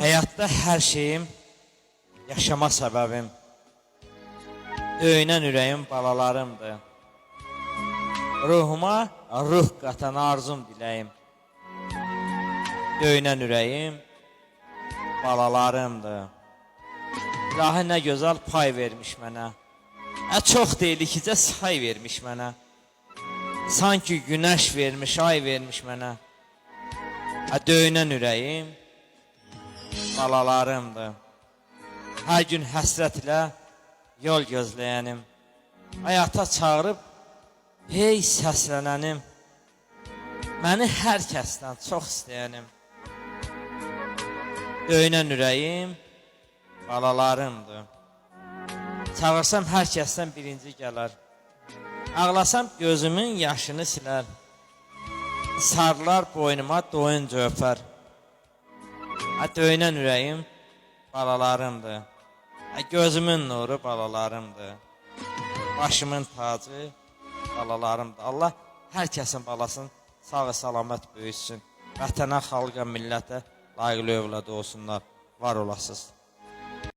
Həyatda hər şeyim, yaşama səbəbim, döyünən ürəyim balalarımdır. Ruhuma ruh qatan arzum diləyim. Döyünən ürəyim balalarımdır. İlahi nə gözəl pay vermiş mənə. Çox deyilikcə say vermiş mənə. Sanki günəş vermiş, ay vermiş mənə. Döyünən ürəyim balalarımdır. Hər gün həsrətlə yol gözləyənim. Həyata çağırıb hey səslənənim. Məni hər kəsdən çox istəyənim. Döyünən ürəyim balalarımdır. Çağırsam hər kəsdən birinci gələr. Ağlasam gözümün yaşını silər. Sarılar boynuma doyunca öpər. Döyünən ürəyim balalarımdır. Gözümün nuru balalarımdır. Başımın tacı balalarımdır. Allah hər kəsin balasını sağ salamat böyütsün. Vətənə, xalqa, millətə layiqli övladı olsunlar. Var olasınız.